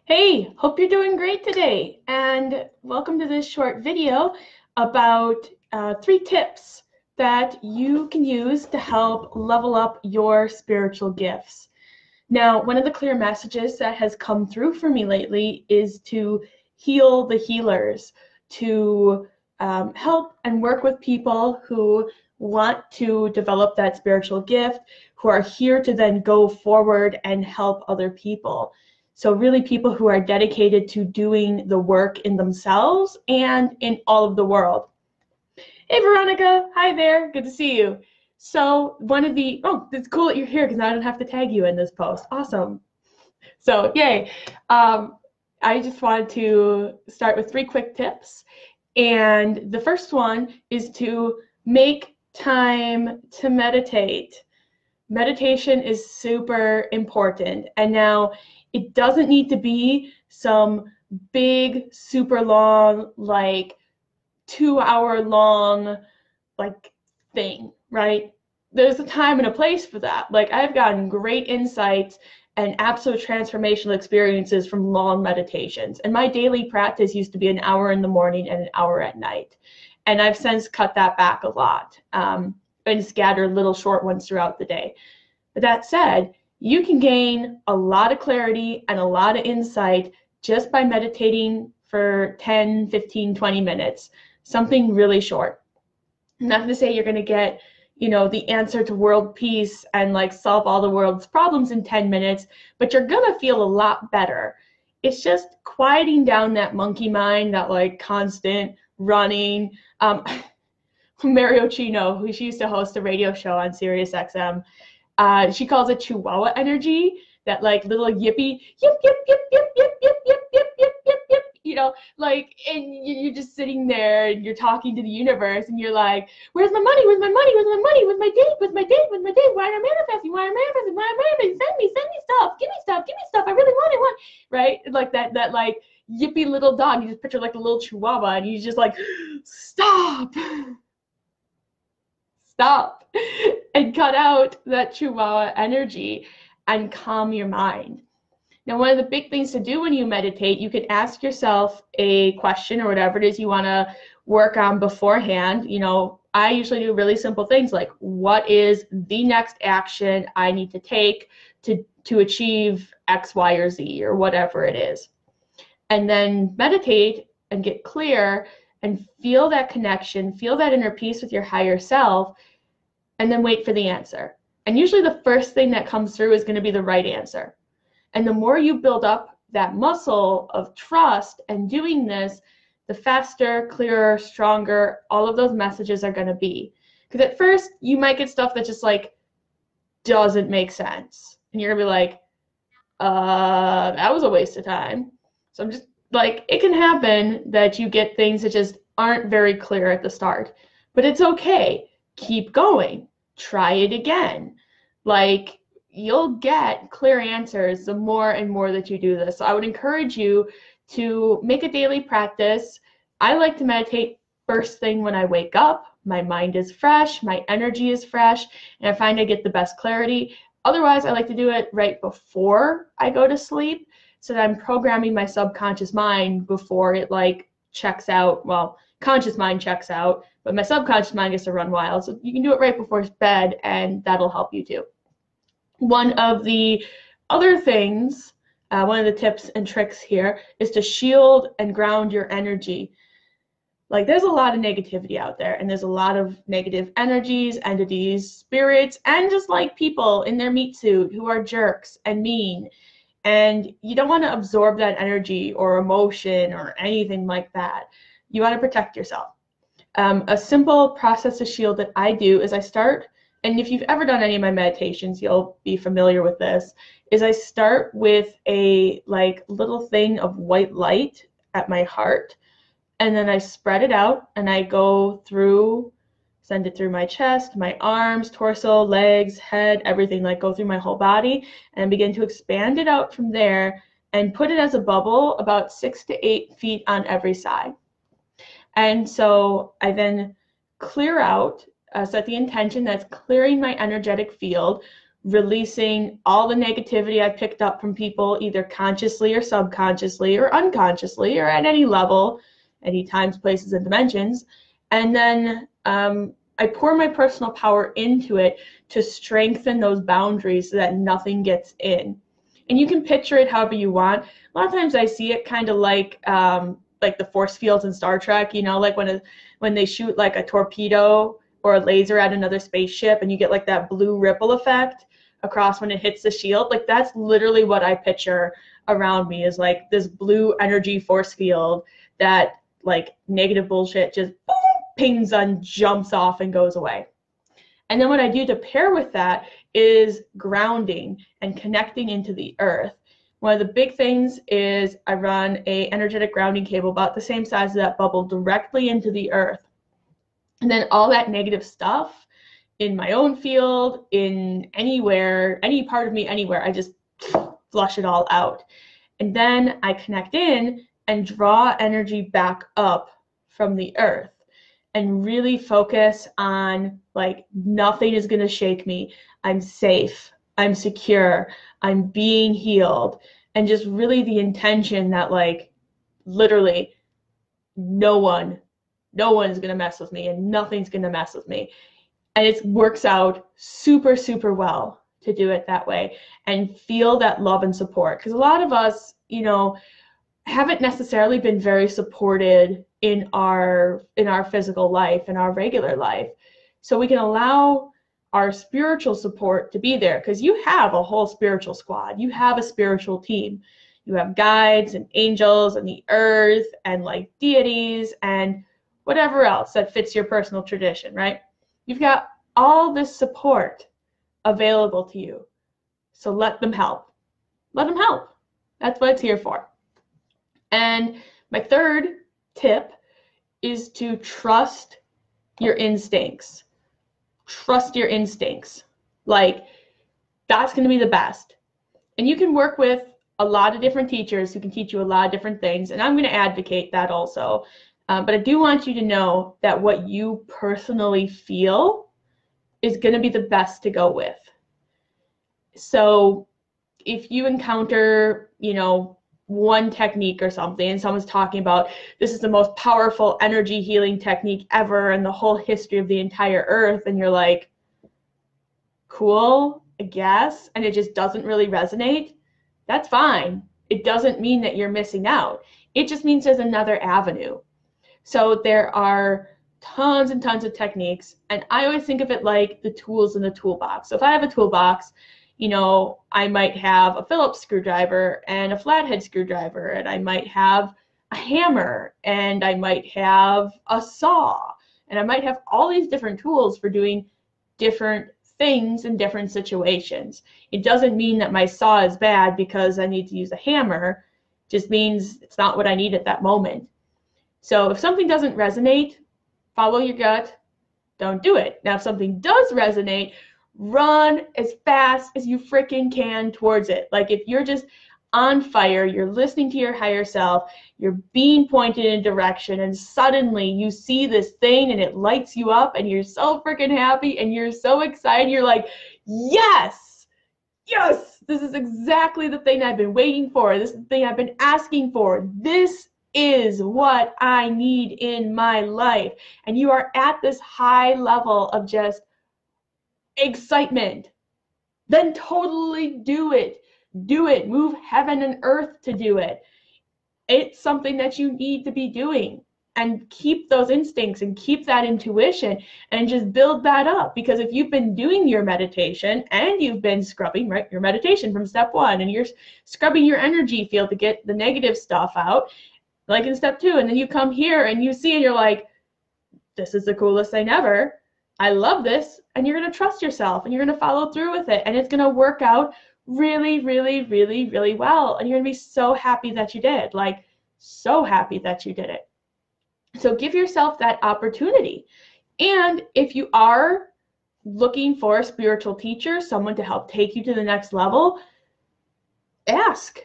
Hey, hope you're doing great today, and welcome to this short video about 3 tips that you can use to help level up your spiritual gifts. Now, one of the clear messages that has come through for me lately is to heal the healers, to help and work with people who want to develop that spiritual gift, who are here to then go forward and help other people. So really people who are dedicated to doing the work in themselves and in all of the world. Hey, Veronica. Hi there. Good to see you. So it's cool that you're here because now I don't have to tag you in this post. Awesome. So yay. I just wanted to start with 3 quick tips. And the first one is to make time to meditate. Meditation is super important. And now it doesn't need to be some big, super long, like 2 hour long, like thing, right? There's a time and a place for that. Like I've gotten great insights and absolute transformational experiences from long meditations. And my daily practice used to be an hour in the morning and an hour at night. And I've since cut that back a lot and scattered little short ones throughout the day. But that said, you can gain a lot of clarity and a lot of insight just by meditating for 10, 15, 20 minutes, something really short. I'm not going to say you're going to get, the answer to world peace and like solve all the world's problems in 10 minutes, but you're going to feel a lot better. It's just quieting down that monkey mind, that like constant running. Mario Chino, who she used to host a radio show on Sirius XM, she calls it Chihuahua energy, that like little yippy, yip, yip, yip, yip, yip, yip, yip, yip, yip, yip, yip, and you're just sitting there and you're talking to the universe and you're like, where's my money? Where's my money? Where's my money? Where's my date? Where's my date? Where's my date? Why am I manifesting? Why am I manifesting? Why am I manifesting? Send me stuff. Give me stuff. Give me stuff. I really want it. Right? Like that like yippy little dog. You just picture like a little chihuahua and you just like, stop. Stop and cut out that chihuahua energy and calm your mind. Now, one of the big things to do when you meditate, you can ask yourself a question or whatever it is you want to work on beforehand. I usually do really simple things like, what is the next action I need to take to achieve X, Y, or Z, or whatever it is. And then meditate and get clear and feel that connection, feel that inner peace with your higher self, and then wait for the answer. And usually the first thing that comes through is going to be the right answer. And the more you build up that muscle of trust and doing this, the faster, clearer, stronger all of those messages are going to be. Because at first, you might get stuff that just like doesn't make sense. And you're going to be like, that was a waste of time. So I'm just like, it can happen that you get things that just aren't very clear at the start. But it's okay. Keep going. Try it again. Like, you'll get clear answers the more and more that you do this. So I would encourage you to make a daily practice. I like to meditate first thing when I wake up. My mind is fresh, my energy is fresh, and I find I get the best clarity. Otherwise, I like to do it right before I go to sleep so that I'm programming my subconscious mind before it like checks out. Well, conscious mind checks out, but my subconscious mind gets to run wild. So you can do it right before bed, and that'll help you too. One of the other things, one of the tips and tricks here is to shield and ground your energy. Like there's a lot of negativity out there, and there's a lot of negative energies, entities, spirits, and just like people in their meat suit who are jerks and mean. And you don't want to absorb that energy or emotion or anything like that. You want to protect yourself. A simple process to shield that I do is I start, and if you've ever done any of my meditations, you'll be familiar with this, is I start with a like little thing of white light at my heart, and then I spread it out and I go through, send it through my chest, my arms, torso, legs, head, everything, like go through my whole body and begin to expand it out from there and put it as a bubble about 6 to 8 feet on every side. And so I then clear out, set the intention that's clearing my energetic field releasing all the negativity I picked up from people, either consciously or subconsciously or unconsciously or at any level, any times, places, and dimensions. And then I pour my personal power into it to strengthen those boundaries so that nothing gets in. And you can picture it however you want. A lot of times I see it kind of like the force fields in Star Trek, you know, like when they shoot like a torpedo or a laser at another spaceship and you get like that blue ripple effect across when it hits the shield. Like that's literally what I picture around me, is like this blue energy force field that like negative bullshit just boom, pings on, jumps off and goes away. And then what I do to pair with that is grounding and connecting into the earth. One of the big things is I run a energetic grounding cable about the same size as that bubble directly into the earth. And then all that negative stuff in my own field, in anywhere, any part of me, anywhere, I just flush it all out. And then I connect in and draw energy back up from the earth and really focus on like nothing is going to shake me. I'm safe. I'm secure. I'm being healed. And just really the intention that like literally no one is going to mess with me and nothing's going to mess with me. And it works out super, super well to do it that way and feel that love and support. Because a lot of us, you know, haven't necessarily been very supported in our physical life, in our regular life. So we can allow our spiritual support to be there, because you have a whole spiritual squad. You have a spiritual team. You have guides and angels and the earth and like deities and whatever else that fits your personal tradition, right? You've got all this support available to you. So let them help. Let them help. That's what it's here for. And my third tip is to trust your instincts. Trust your instincts. Like, that's going to be the best. And you can work with a lot of different teachers who can teach you a lot of different things. And I'm going to advocate that also. But I do want you to know that what you personally feel is going to be the best to go with. So if you encounter, you know, one technique or something and someone's talking about this is the most powerful energy healing technique ever in the whole history of the entire earth, and you're like, cool, I guess, and it just doesn't really resonate, that's fine. It doesn't mean that you're missing out. It just means there's another avenue. So there are tons and tons of techniques, and I always think of it like the tools in the toolbox. So if I have a toolbox, you know, I might have a Phillips screwdriver and a flathead screwdriver, and I might have a hammer, and I might have a saw, and I might have all these different tools for doing different things in different situations. It doesn't mean that my saw is bad because I need to use a hammer. It just means it's not what I need at that moment. So if something doesn't resonate, follow your gut, don't do it. Now, if something does resonate, run as fast as you freaking can towards it. Like if you're just on fire, you're listening to your higher self, you're being pointed in a direction, and suddenly you see this thing and it lights you up and you're so freaking happy and you're so excited. You're like, yes, yes, this is exactly the thing I've been waiting for. This is the thing I've been asking for. This is what I need in my life. And you are at this high level of just excitement. Then totally do it. Do it. Move heaven and earth to do it. It's something that you need to be doing. And keep those instincts and keep that intuition and just build that up. Because if you've been doing your meditation and you've been scrubbing, right, your meditation from step 1, and you're scrubbing your energy field to get the negative stuff out, like in step 2, and then you come here and you see and you're like, this is the coolest thing ever. I love this. And you're going to trust yourself and you're going to follow through with it. And it's going to work out really, really, really, really well. And you're going to be so happy that you did. Like, so happy that you did it. So give yourself that opportunity. And if you are looking for a spiritual teacher, someone to help take you to the next level, ask.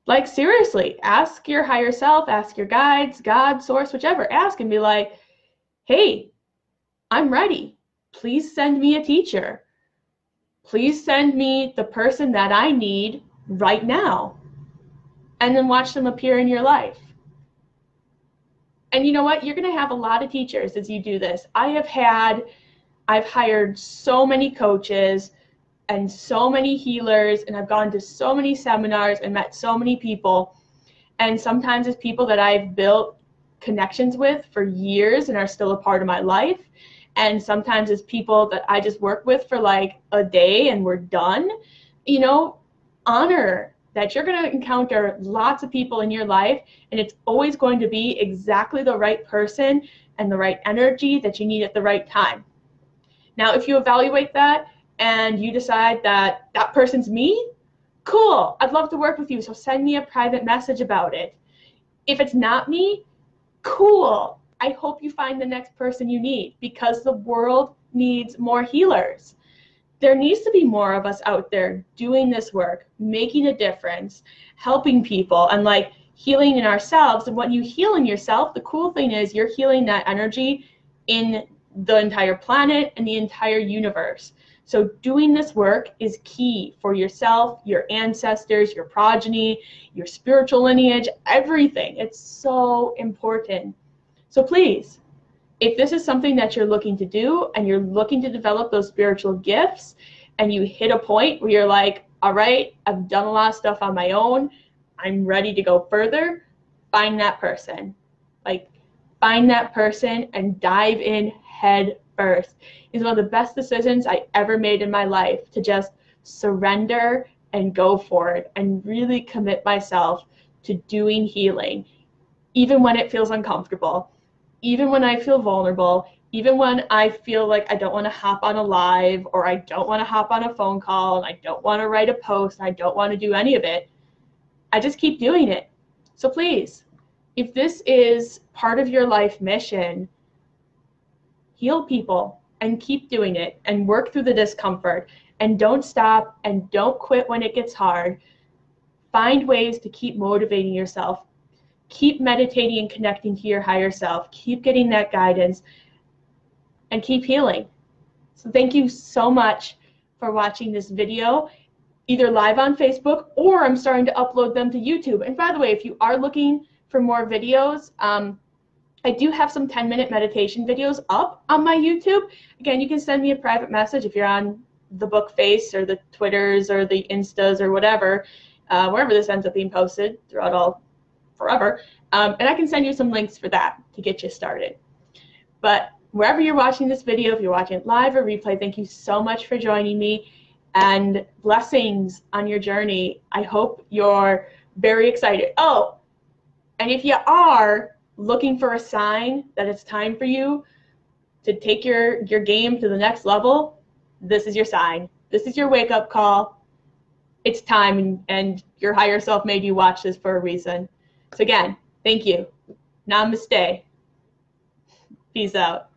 Like, seriously, ask your higher self, ask your guides, God, source, whichever. Ask and be like, hey, I'm ready. Please send me a teacher. Please send me the person that I need right now. And then watch them appear in your life. And you know what? You're going to have a lot of teachers as you do this. I've hired so many coaches and so many healers, and I've gone to so many seminars and met so many people. And sometimes it's people that I've built connections with for years and are still a part of my life. And sometimes it's people that I just work with for like a day and we're done. You know, honor that you're going to encounter lots of people in your life, and it's always going to be exactly the right person and the right energy that you need at the right time. Now, if you evaluate that and you decide that that person's me, cool, I'd love to work with you, so send me a private message about it. If it's not me, cool, I hope you find the next person you need, because the world needs more healers. There needs to be more of us out there doing this work, making a difference, helping people, and like healing in ourselves. And when you heal in yourself, the cool thing is you're healing that energy in the entire planet and the entire universe. So doing this work is key for yourself, your ancestors, your progeny, your spiritual lineage, everything. It's so important. So please, if this is something that you're looking to do and you're looking to develop those spiritual gifts, and you hit a point where you're like, all right, I've done a lot of stuff on my own, I'm ready to go further, find that person. Like, find that person and dive in head first. It's one of the best decisions I ever made in my life, to just surrender and go for it and really commit myself to doing healing, even when it feels uncomfortable, even when I feel vulnerable, even when I feel like I don't want to hop on a live, or I don't want to hop on a phone call, and I don't want to write a post, I don't want to do any of it. I just keep doing it. So please, if this is part of your life mission, heal people and keep doing it and work through the discomfort, and don't stop and don't quit when it gets hard. Find ways to keep motivating yourself. Keep meditating and connecting to your higher self. Keep getting that guidance and keep healing. So thank you so much for watching this video, either live on Facebook, or I'm starting to upload them to YouTube. And by the way, if you are looking for more videos, I do have some 10-minute meditation videos up on my YouTube. Again, you can send me a private message if you're on the book face or the Twitters or the Instas or whatever, wherever this ends up being posted throughout all forever. And I can send you some links for that to get you started. But wherever you're watching this video, if you're watching it live or replay, thank you so much for joining me, and blessings on your journey. I hope you're very excited. Oh, and if you are looking for a sign that it's time for you to take your game to the next level, this is your sign. This is your wake-up call. It's time, and your higher self made you watch this for a reason. So again, thank you. Namaste. Peace out.